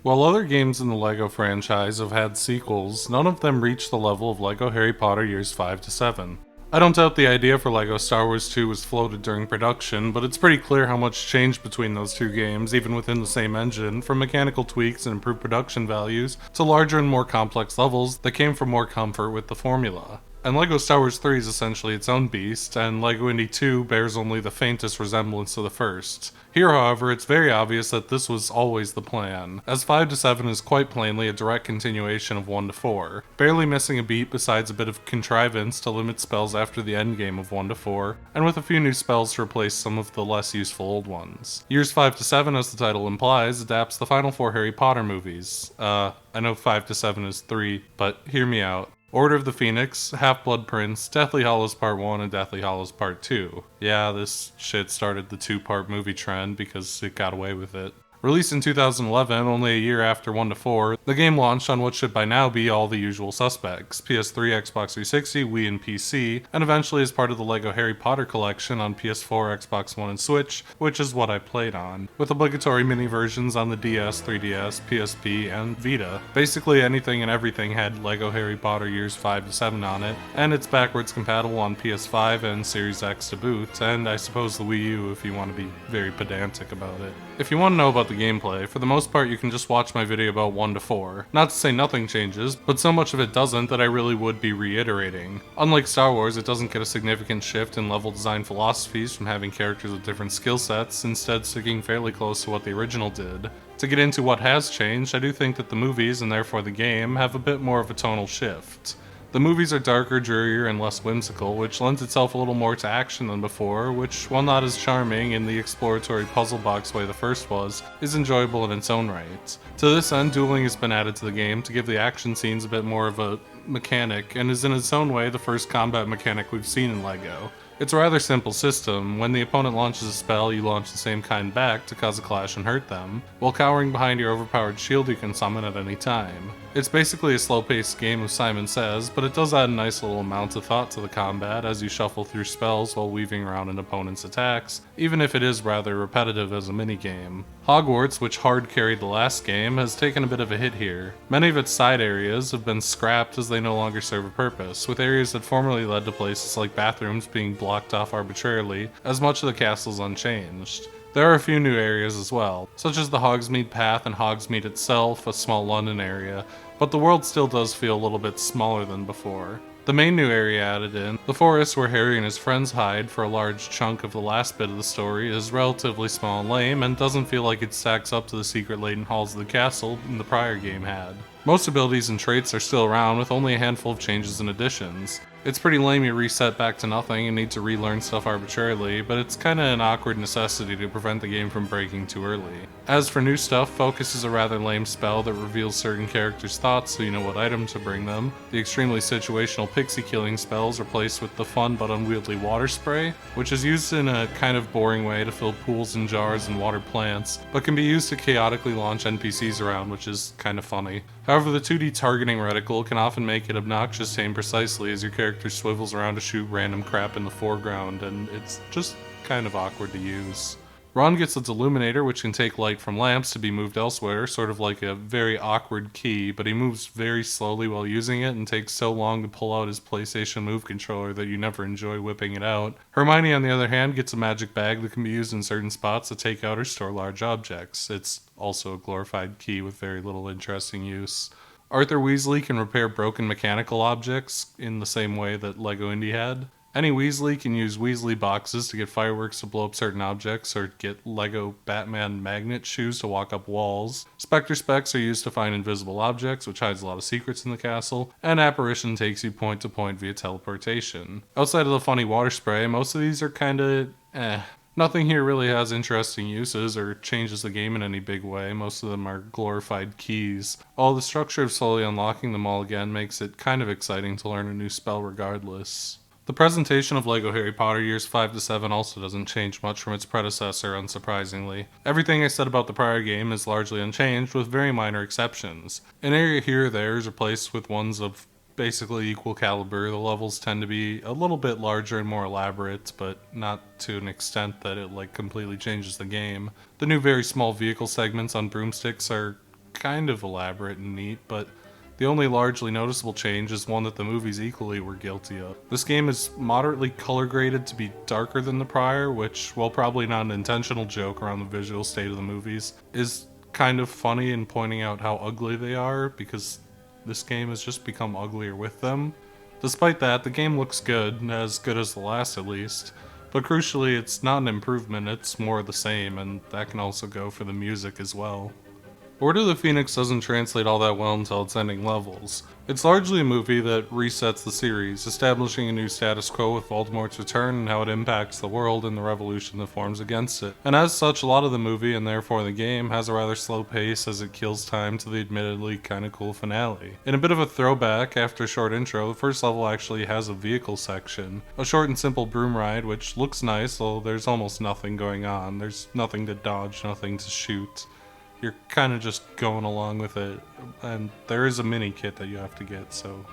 While other games in the LEGO franchise have had sequels, none of them reach the level of LEGO Harry Potter Years 5 to 7. I don't doubt the idea for LEGO Star Wars 2 was floated during production, but it's pretty clear how much changed between those two games, even within the same engine, from mechanical tweaks and improved production values to larger and more complex levels that came from more comfort with the formula. And LEGO Star Wars 3 is essentially its own beast, and LEGO Indy 2 bears only the faintest resemblance to the first. Here, however, it's very obvious that this was always the plan, as 5 to 7 is quite plainly a direct continuation of 1 to 4, barely missing a beat besides a bit of contrivance to limit spells after the endgame of 1 to 4, and with a few new spells to replace some of the less useful old ones. Years 5 to 7, as the title implies, adapts the final 4 Harry Potter movies. I know 5 to 7 is 3, but hear me out. Order of the Phoenix, Half-Blood Prince, Deathly Hallows Part 1, and Deathly Hallows Part 2. Yeah, this shit started the 2-part movie trend because it got away with it. Released in 2011, only a year after 1 to 4, the game launched on what should by now be all the usual suspects: PS3, Xbox 360, Wii, and PC, and eventually as part of the LEGO Harry Potter collection on PS4, Xbox One, and Switch, which is what I played on, with obligatory mini versions on the DS, 3DS, PSP, and Vita. Basically anything and everything had LEGO Harry Potter Years 5 to 7 on it, and it's backwards compatible on PS5 and Series X to boot, and I suppose the Wii U if you want to be very pedantic about it. If you want to know about the gameplay, for the most part you can just watch my video about 1 to 4. Not to say nothing changes, but so much of it doesn't that I really would be reiterating. Unlike Star Wars, it doesn't get a significant shift in level design philosophies from having characters with different skill sets, instead sticking fairly close to what the original did. To get into what has changed, I do think that the movies, and therefore the game, have a bit more of a tonal shift. The movies are darker, drearier, and less whimsical, which lends itself a little more to action than before, which, while not as charming in the exploratory puzzle box way the first was, is enjoyable in its own right. To this end, dueling has been added to the game to give the action scenes a bit more of a mechanic, and is in its own way the first combat mechanic we've seen in LEGO. It's a rather simple system. When the opponent launches a spell, you launch the same kind back to cause a clash and hurt them, while cowering behind your overpowered shield you can summon at any time. It's basically a slow-paced game of Simon Says, but it does add a nice little amount of thought to the combat as you shuffle through spells while weaving around an opponent's attacks, even if it is rather repetitive as a minigame. Hogwarts, which hard carried the last game, has taken a bit of a hit here. Many of its side areas have been scrapped as they no longer serve a purpose, with areas that formerly led to places like bathrooms being blocked off arbitrarily, as much of the castle is unchanged. There are a few new areas as well, such as the Hogsmeade Path and Hogsmeade itself, a small London area, but the world still does feel a little bit smaller than before. The main new area added in, the forest where Harry and his friends hide for a large chunk of the last bit of the story, is relatively small and lame, and doesn't feel like it stacks up to the secret-laden halls of the castle the prior game had. Most abilities and traits are still around, with only a handful of changes and additions. It's pretty lame you reset back to nothing and need to relearn stuff arbitrarily, but it's kinda an awkward necessity to prevent the game from breaking too early. As for new stuff, Focus is a rather lame spell that reveals certain characters' thoughts so you know what item to bring them. The extremely situational pixie killing spells replaced with the fun but unwieldy water spray, which is used in a kind of boring way to fill pools and jars and water plants, but can be used to chaotically launch NPCs around, which is kinda funny. However, the 2D targeting reticle can often make it obnoxious to aim precisely as your character swivels around to shoot random crap in the foreground, and it's just kind of awkward to use. Ron gets its Illuminator, which can take light from lamps to be moved elsewhere, sort of like a very awkward key, but he moves very slowly while using it and takes so long to pull out his PlayStation Move controller that you never enjoy whipping it out. Hermione, on the other hand, gets a magic bag that can be used in certain spots to take out or store large objects. It's also a glorified key with very little interesting use. Arthur Weasley can repair broken mechanical objects in the same way that LEGO Indy had. Any Weasley can use Weasley boxes to get fireworks to blow up certain objects, or get LEGO Batman magnet shoes to walk up walls. Spectre Specs are used to find invisible objects, which hides a lot of secrets in the castle, and Apparition takes you point to point via teleportation. Outside of the funny water spray, most of these are kinda Nothing here really has interesting uses or changes the game in any big way. Most of them are glorified keys. While the structure of slowly unlocking them all again makes it kind of exciting to learn a new spell regardless. The presentation of LEGO Harry Potter Years 5 to 7 also doesn't change much from its predecessor, unsurprisingly. Everything I said about the prior game is largely unchanged, with very minor exceptions. An area here or there is replaced with ones of basically equal caliber. The levels tend to be a little bit larger and more elaborate, but not to an extent that it completely changes the game. The new very small vehicle segments on broomsticks are kind of elaborate and neat, but the only largely noticeable change is one that the movies equally were guilty of. This game is moderately color graded to be darker than the prior, which, while probably not an intentional joke around the visual state of the movies, is kind of funny in pointing out how ugly they are, because this game has just become uglier with them. Despite that, the game looks good as the last at least, but crucially it's not an improvement, it's more of the same, and that can also go for the music as well. Order of the Phoenix doesn't translate all that well until its ending levels. It's largely a movie that resets the series, establishing a new status quo with Voldemort's return and how it impacts the world and the revolution that forms against it. And as such, a lot of the movie, and therefore the game, has a rather slow pace as it kills time to the admittedly kinda cool finale. In a bit of a throwback, after a short intro, the first level actually has a vehicle section. A short and simple broom ride, which looks nice, though there's almost nothing going on. There's nothing to dodge, nothing to shoot. You're kind of just going along with it, and there is a mini kit that you have to get, so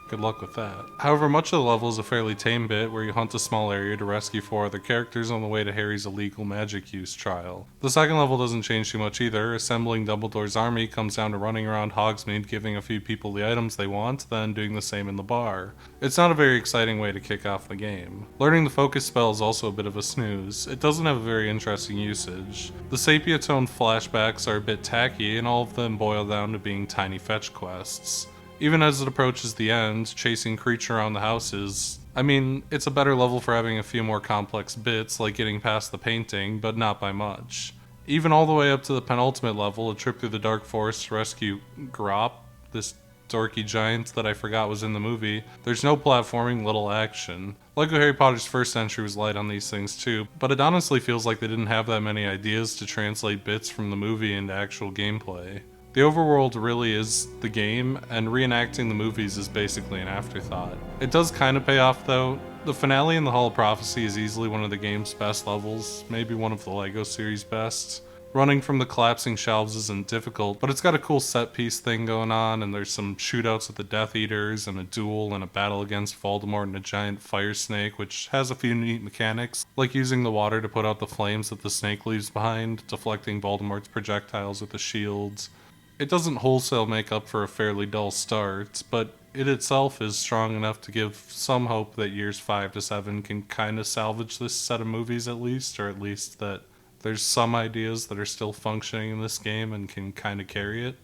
good luck with that. However, much of the level is a fairly tame bit where you hunt a small area to rescue 4 other characters on the way to Harry's illegal magic use trial. The second level doesn't change too much either. Assembling Dumbledore's army comes down to running around Hogsmeade giving a few people the items they want, then doing the same in the bar. It's not a very exciting way to kick off the game. Learning the focus spell is also a bit of a snooze. It doesn't have a very interesting usage. The sepia-toned flashbacks are a bit tacky, and all of them boil down to being tiny fetch quests. Even as it approaches the end, chasing Creature around the house is... it's a better level for having a few more complex bits, like getting past the painting, but not by much. Even all the way up to the penultimate level, a trip through the dark forest to rescue Grop, this dorky giant that I forgot was in the movie, there's no platforming, little action. LEGO Harry Potter's first entry was light on these things too, but it honestly feels like they didn't have that many ideas to translate bits from the movie into actual gameplay. The overworld really is the game, and reenacting the movies is basically an afterthought. It does kind of pay off though. The finale in the Hall of Prophecy is easily one of the game's best levels, maybe one of the LEGO series' best. Running from the collapsing shelves isn't difficult, but it's got a cool set piece thing going on, and there's some shootouts with the Death Eaters, and a duel and a battle against Voldemort and a giant fire snake, which has a few neat mechanics, like using the water to put out the flames that the snake leaves behind, deflecting Voldemort's projectiles with the shields. It doesn't wholesale make up for a fairly dull start, but it itself is strong enough to give some hope that years 5 to 7 can kind of salvage this set of movies at least, or at least that there's some ideas that are still functioning in this game and can kind of carry it.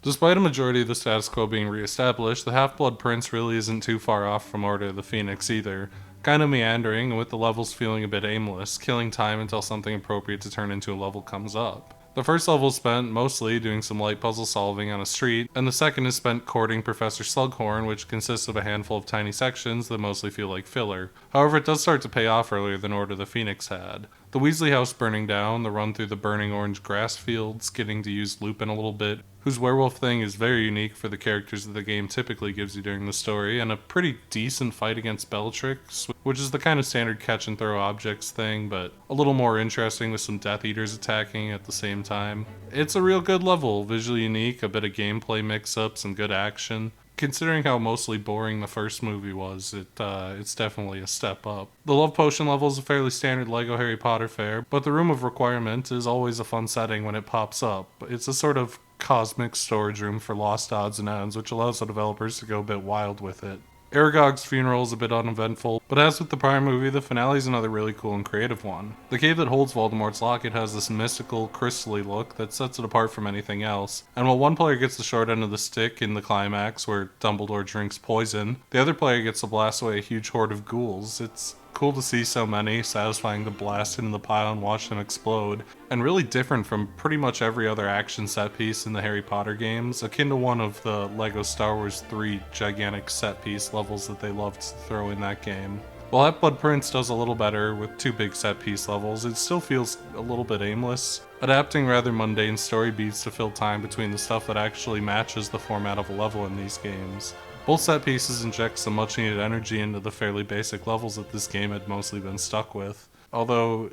Despite a majority of the status quo being re-established, the Half-Blood Prince really isn't too far off from Order of the Phoenix either. Kind of meandering, and with the levels feeling a bit aimless, killing time until something appropriate to turn into a level comes up. The first level is spent mostly doing some light puzzle solving on a street, and the second is spent courting Professor Slughorn, which consists of a handful of tiny sections that mostly feel like filler. However, it does start to pay off earlier than Order of the Phoenix had. The Weasley house burning down, the run through the burning orange grass fields, getting to use Lupin a little bit, whose werewolf thing is very unique for the characters that the game typically gives you during the story, and a pretty decent fight against Bellatrix, which is the kind of standard catch and throw objects thing, but a little more interesting with some Death Eaters attacking at the same time. It's a real good level, visually unique, a bit of gameplay mix-up, some good action. Considering how mostly boring the first movie was, it's definitely a step up. The Love Potion level is a fairly standard LEGO Harry Potter fare, but the Room of Requirement is always a fun setting when it pops up. It's a sort of cosmic storage room for lost odds and ends, which allows the developers to go a bit wild with it. Aragog's funeral is a bit uneventful, but as with the prior movie, the finale is another really cool and creative one. The cave that holds Voldemort's locket has this mystical, crystally look that sets it apart from anything else, and while one player gets the short end of the stick in the climax where Dumbledore drinks poison, the other player gets to blast away a huge horde of ghouls. It's cool to see so many, satisfying to blast into the pile and watch them explode, and really different from pretty much every other action set piece in the Harry Potter games, akin to one of the LEGO Star Wars 3 gigantic set piece levels that they loved to throw in that game. While Half-Blood Prince does a little better with 2 big set piece levels, it still feels a little bit aimless, adapting rather mundane story beats to fill time between the stuff that actually matches the format of a level in these games. Both set pieces inject some much needed energy into the fairly basic levels that this game had mostly been stuck with. Although,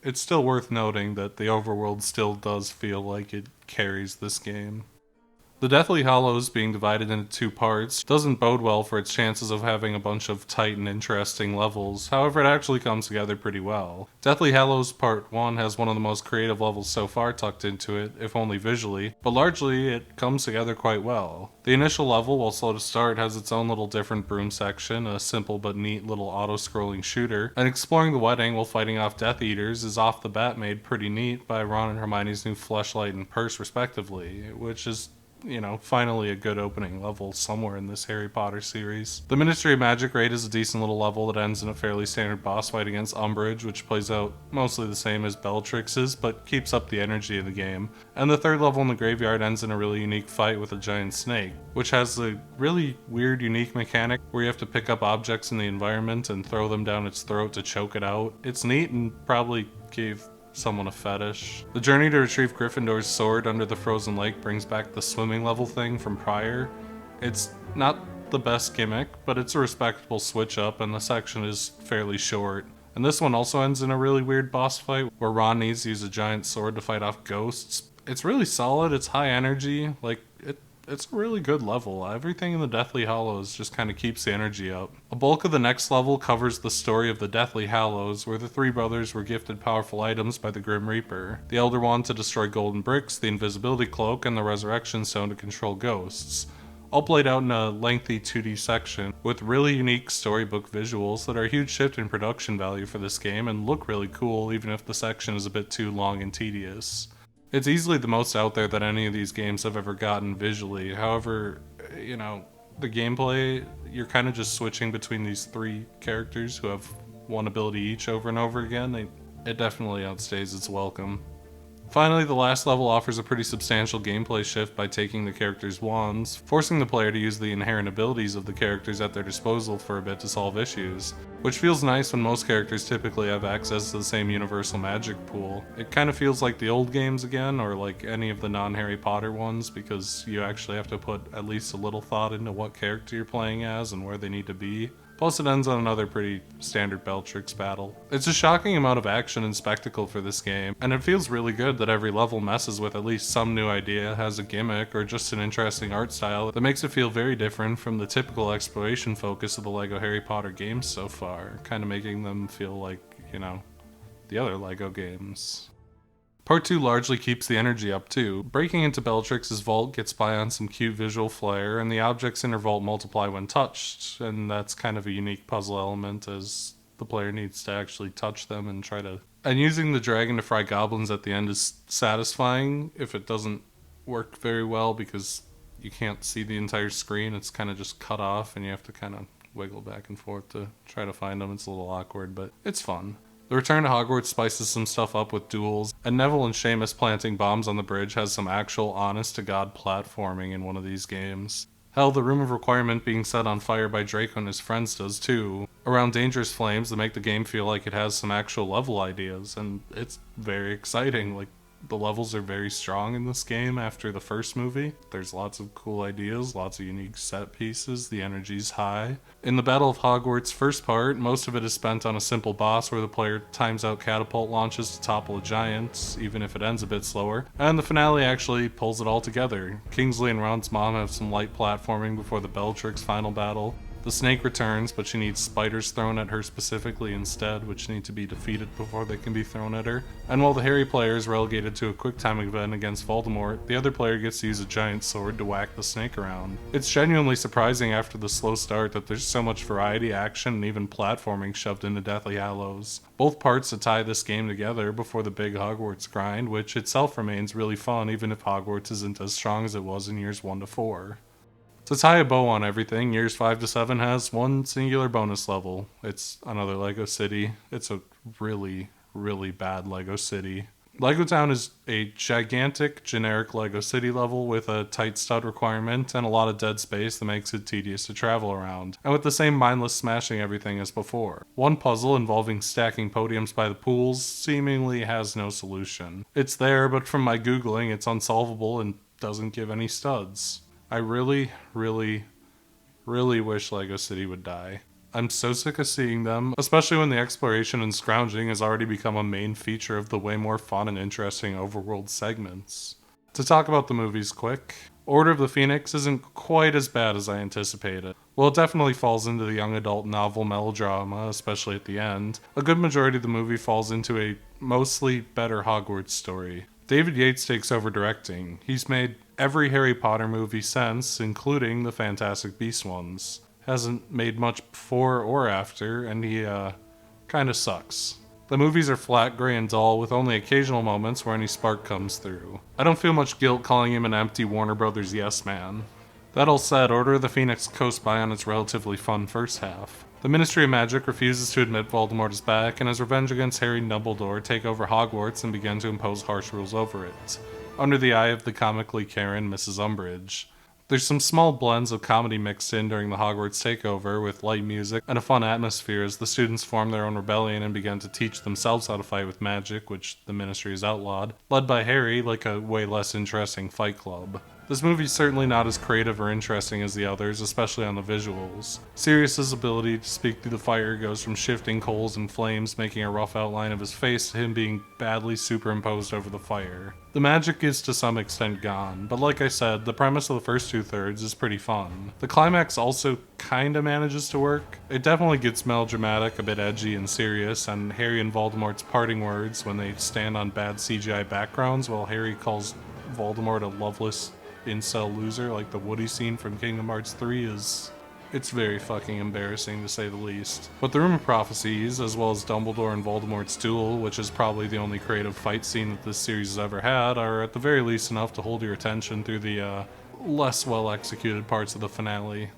it's still worth noting that the overworld still does feel like it carries this game. The Deathly Hallows being divided into 2 parts doesn't bode well for its chances of having a bunch of tight and interesting levels, however it actually comes together pretty well. Deathly Hallows Part 1 has one of the most creative levels so far tucked into it, if only visually, but largely it comes together quite well. The initial level, while slow to start, has its own little different broom section, a simple but neat little auto-scrolling shooter, and exploring the wedding while fighting off Death Eaters is off the bat made pretty neat by Ron and Hermione's new fleshlight and purse respectively, which is finally a good opening level somewhere in this Harry Potter series. The Ministry of Magic raid is a decent little level that ends in a fairly standard boss fight against Umbridge, which plays out mostly the same as Bellatrix's, but keeps up the energy of the game. And the third level in the graveyard ends in a really unique fight with a giant snake, which has a really weird, unique mechanic where you have to pick up objects in the environment and throw them down its throat to choke it out. It's neat and probably gave someone a fetish. The journey to retrieve Gryffindor's sword under the frozen lake brings back the swimming level thing from prior. It's not the best gimmick, but it's a respectable switch up and the section is fairly short. And this one also ends in a really weird boss fight where Ron needs to use a giant sword to fight off ghosts. It's really solid, it's high energy, it's a really good level. Everything in the Deathly Hallows just kind of keeps the energy up. A bulk of the next level covers the story of the Deathly Hallows, where the 3 brothers were gifted powerful items by the Grim Reaper. The Elder Wand to destroy golden bricks, the Invisibility Cloak, and the Resurrection Stone to control ghosts. All played out in a lengthy 2D section, with really unique storybook visuals that are a huge shift in production value for this game and look really cool even if the section is a bit too long and tedious. It's easily the most out there that any of these games have ever gotten visually. However, the gameplay, you're kind of just switching between these 3 characters who have one ability each over and over again. It definitely outstays its welcome. Finally, the last level offers a pretty substantial gameplay shift by taking the characters' wands, forcing the player to use the inherent abilities of the characters at their disposal for a bit to solve issues, which feels nice when most characters typically have access to the same universal magic pool. It kind of feels like the old games again, or like any of the non-Harry Potter ones, because you actually have to put at least a little thought into what character you're playing as and where they need to be. Plus it ends on another pretty standard Bellatrix battle. It's a shocking amount of action and spectacle for this game, and it feels really good that every level messes with at least some new idea, has a gimmick, or just an interesting art style that makes it feel very different from the typical exploration focus of the LEGO Harry Potter games so far, kind of making them feel like, the other LEGO games. Part 2 largely keeps the energy up too. Breaking into Bellatrix's vault gets by on some cute visual flair, and the objects in her vault multiply when touched, and that's kind of a unique puzzle element as the player needs to actually touch them and try to... And using the dragon to fry goblins at the end is satisfying if it doesn't work very well because you can't see the entire screen, it's kind of just cut off and you have to kind of wiggle back and forth to try to find them. It's a little awkward, but it's fun. The Return to Hogwarts spices some stuff up with duels, and Neville and Seamus planting bombs on the bridge has some actual honest-to-God platforming in one of these games. Hell, the Room of Requirement being set on fire by Draco and his friends does too, around dangerous flames that make the game feel like it has some actual level ideas, and it's very exciting. The levels are very strong in this game after the first movie. There's lots of cool ideas, lots of unique set pieces, the energy's high. In the Battle of Hogwarts first part, most of it is spent on a simple boss where the player times out catapult launches to topple a giant, even if it ends a bit slower. And the finale actually pulls it all together. Kingsley and Ron's mom have some light platforming before the Bellatrix final battle. The snake returns, but she needs spiders thrown at her specifically instead, which need to be defeated before they can be thrown at her. And while the Harry player is relegated to a quick time event against Voldemort, the other player gets to use a giant sword to whack the snake around. It's genuinely surprising after the slow start that there's so much variety, action, and even platforming shoved into Deathly Hallows. Both parts to tie this game together before the big Hogwarts grind, which itself remains really fun even if Hogwarts isn't as strong as it was in years 1 to 4. To tie a bow on everything, years 5 to 7 has one singular bonus level. It's another LEGO city. It's a really, really bad LEGO city. LEGO Town is a gigantic, generic LEGO city level with a tight stud requirement and a lot of dead space that makes it tedious to travel around, and with the same mindless smashing everything as before. One puzzle involving stacking podiums by the pools seemingly has no solution. It's there, but from my googling, it's unsolvable and doesn't give any studs. I really, really, really wish LEGO City would die. I'm so sick of seeing them, especially when the exploration and scrounging has already become a main feature of the way more fun and interesting overworld segments. To talk about the movies quick, Order of the Phoenix isn't quite as bad as I anticipated. While it definitely falls into the young adult novel melodrama, especially at the end, a good majority of the movie falls into a mostly better Hogwarts story. David Yates takes over directing. He's made every Harry Potter movie since, including the Fantastic Beasts ones. Hasn't made much before or after, and he, kinda sucks. The movies are flat, gray, and dull, with only occasional moments where any spark comes through. I don't feel much guilt calling him an empty Warner Brothers yes man. That all said, Order of the Phoenix coasts by on its relatively fun first half. The Ministry of Magic refuses to admit Voldemort is back, and as revenge against Harry and Dumbledore take over Hogwarts and begin to impose harsh rules over it, under the eye of the comically Karen Mrs. Umbridge. There's some small blends of comedy mixed in during the Hogwarts takeover, with light music and a fun atmosphere as the students form their own rebellion and begin to teach themselves how to fight with magic, which the Ministry has outlawed, led by Harry like a way less interesting fight club. This movie's certainly not as creative or interesting as the others, especially on the visuals. Sirius's ability to speak through the fire goes from shifting coals and flames making a rough outline of his face to him being badly superimposed over the fire. The magic is to some extent gone, but like I said, the premise of the first 2/3 is pretty fun. The climax also kinda manages to work. It definitely gets melodramatic, a bit edgy and serious, and Harry and Voldemort's parting words when they stand on bad CGI backgrounds while Harry calls Voldemort a loveless incel loser like the Woody scene from Kingdom Hearts 3 it's very fucking embarrassing to say the least. But the Room of Prophecies, as well as Dumbledore and Voldemort's duel, which is probably the only creative fight scene that this series has ever had, are at the very least enough to hold your attention through the less well executed parts of the finale.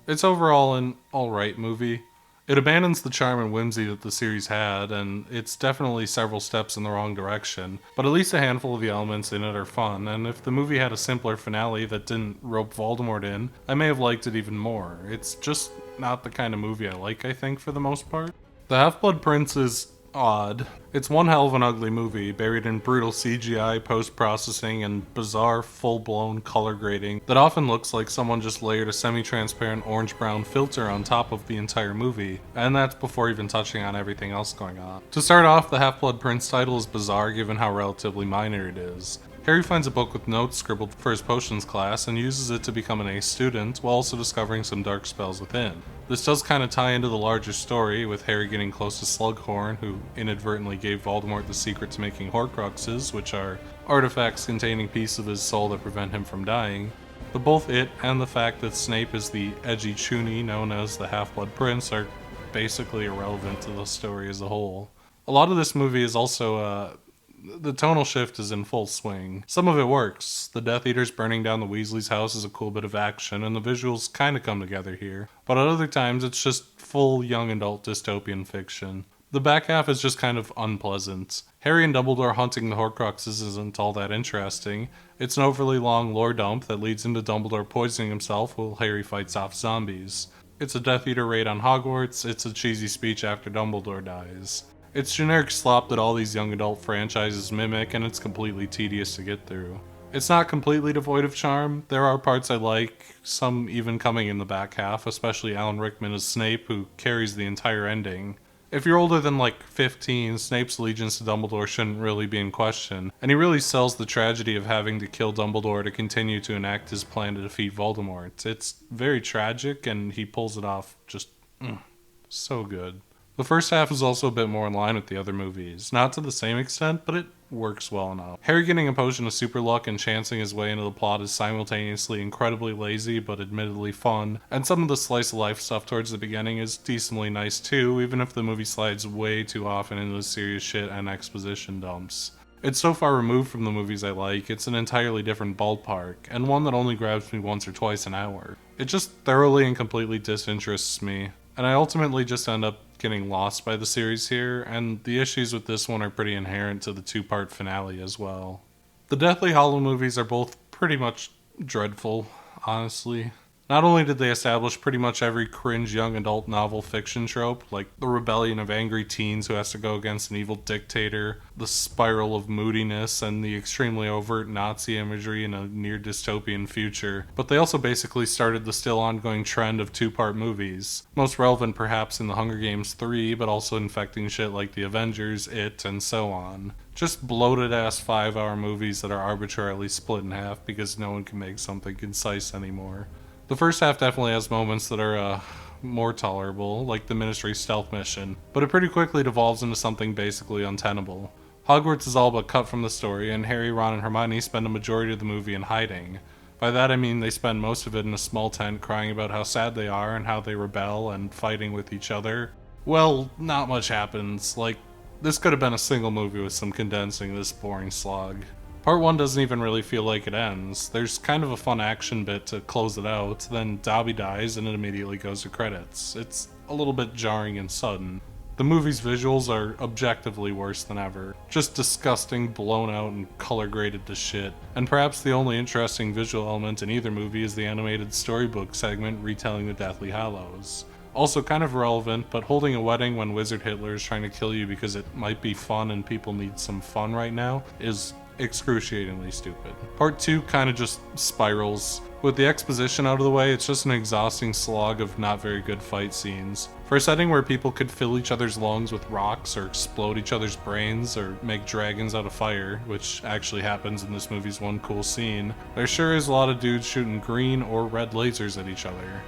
It's overall an alright movie. It abandons the charm and whimsy that the series had, and it's definitely several steps in the wrong direction, but at least a handful of the elements in it are fun, and if the movie had a simpler finale that didn't rope Voldemort in, I may have liked it even more. It's just not the kind of movie I like, I think, for the most part. The Half-Blood Prince is odd. It's one hell of an ugly movie, buried in brutal CGI, post-processing, and bizarre, full-blown color grading that often looks like someone just layered a semi-transparent orange-brown filter on top of the entire movie, and that's before even touching on everything else going on. To start off, the Half-Blood Prince title is bizarre given how relatively minor it is. Harry finds a book with notes scribbled for his potions class and uses it to become an ace student, while also discovering some dark spells within. This does kind of tie into the larger story, with Harry getting close to Slughorn, who inadvertently gave Voldemort the secret to making Horcruxes, which are artifacts containing pieces of his soul that prevent him from dying. But both it and the fact that Snape is the edgy chuny known as the Half-Blood Prince are basically irrelevant to the story as a whole. A lot of this movie is also, the tonal shift is in full swing. Some of it works. The Death Eaters burning down the Weasley's house is a cool bit of action, and the visuals kinda come together here. But at other times, it's just full young adult dystopian fiction. The back half is just kind of unpleasant. Harry and Dumbledore hunting the Horcruxes isn't all that interesting. It's an overly long lore dump that leads into Dumbledore poisoning himself while Harry fights off zombies. It's a Death Eater raid on Hogwarts, it's a cheesy speech after Dumbledore dies. It's generic slop that all these young adult franchises mimic, and it's completely tedious to get through. It's not completely devoid of charm. There are parts I like, some even coming in the back half, especially Alan Rickman as Snape, who carries the entire ending. If you're older than like 15, Snape's allegiance to Dumbledore shouldn't really be in question, and he really sells the tragedy of having to kill Dumbledore to continue to enact his plan to defeat Voldemort. It's very tragic, and he pulls it off just so good. The first half is also a bit more in line with the other movies. Not to the same extent, but it works well enough. Harry getting a potion of super luck and chancing his way into the plot is simultaneously incredibly lazy but admittedly fun, and some of the slice of life stuff towards the beginning is decently nice too, even if the movie slides way too often into the serious shit and exposition dumps. It's so far removed from the movies I like, it's an entirely different ballpark, and one that only grabs me once or twice an hour. It just thoroughly and completely disinterests me, and I ultimately just end up getting lost by the series here, and the issues with this one are pretty inherent to the two-part finale as well. The Deathly Hallows movies are both pretty much dreadful, honestly. Not only did they establish pretty much every cringe young adult novel fiction trope, like the rebellion of angry teens who has to go against an evil dictator, the spiral of moodiness, and the extremely overt Nazi imagery in a near dystopian future, but they also basically started the still ongoing trend of two-part movies, most relevant perhaps in the Hunger Games 3, but also infecting shit like the Avengers, It, and so on. Just bloated-ass 5-hour movies that are arbitrarily split in half because no one can make something concise anymore. The first half definitely has moments that are, more tolerable, like the Ministry stealth mission, but it pretty quickly devolves into something basically untenable. Hogwarts is all but cut from the story, and Harry, Ron, and Hermione spend a majority of the movie in hiding. By that I mean they spend most of it in a small tent crying about how sad they are and how they rebel and fighting with each other. Well, not much happens. Like, this could have been a single movie with some condensing this boring slog. Part 1 doesn't even really feel like it ends. There's kind of a fun action bit to close it out, then Dobby dies and it immediately goes to credits. It's a little bit jarring and sudden. The movie's visuals are objectively worse than ever. Just disgusting, blown out, and color graded to shit. And perhaps the only interesting visual element in either movie is the animated storybook segment retelling the Deathly Hallows. Also kind of relevant, but holding a wedding when Wizard Hitler is trying to kill you because it might be fun and people need some fun right now is excruciatingly stupid. Part 2 kind of just spirals. With the exposition out of the way, it's just an exhausting slog of not very good fight scenes. For a setting where people could fill each other's lungs with rocks or explode each other's brains or make dragons out of fire, which actually happens in this movie's one cool scene, there sure is a lot of dudes shooting green or red lasers at each other.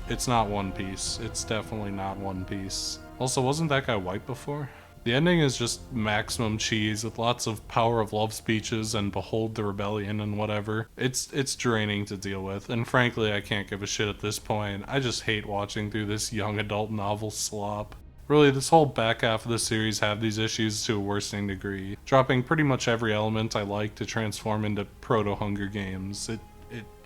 It's not One Piece. It's definitely not One Piece. Also, wasn't that guy white before? The ending is just maximum cheese with lots of power of love speeches and behold the rebellion and whatever. It's draining to deal with, and frankly I can't give a shit at this point. I just hate watching through this young adult novel slop. Really, this whole back half of the series have these issues to a worsening degree, dropping pretty much every element I like to transform into proto-Hunger Games.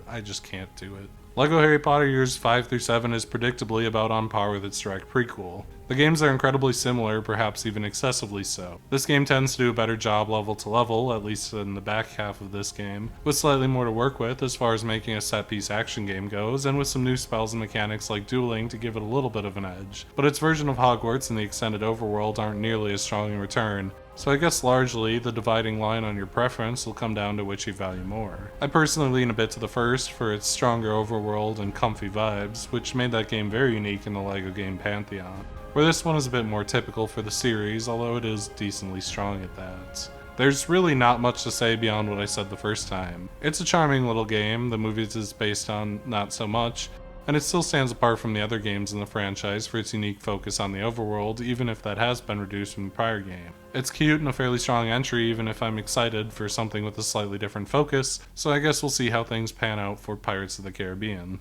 I just can't do it. LEGO Harry Potter Years 5 through 7 is predictably about on par with its direct prequel. The games are incredibly similar, perhaps even excessively so. This game tends to do a better job level to level, at least in the back half of this game, with slightly more to work with as far as making a set-piece action game goes, and with some new spells and mechanics like dueling to give it a little bit of an edge. But its version of Hogwarts and the extended overworld aren't nearly as strong in return, so I guess largely the dividing line on your preference will come down to which you value more. I personally lean a bit to the first for its stronger overworld and comfy vibes, which made that game very unique in the LEGO game pantheon, where this one is a bit more typical for the series, although it is decently strong at that. There's really not much to say beyond what I said the first time. It's a charming little game, the movies is based on not so much, and it still stands apart from the other games in the franchise for its unique focus on the overworld, even if that has been reduced from the prior game. It's cute and a fairly strong entry, even if I'm excited for something with a slightly different focus, so I guess we'll see how things pan out for Pirates of the Caribbean.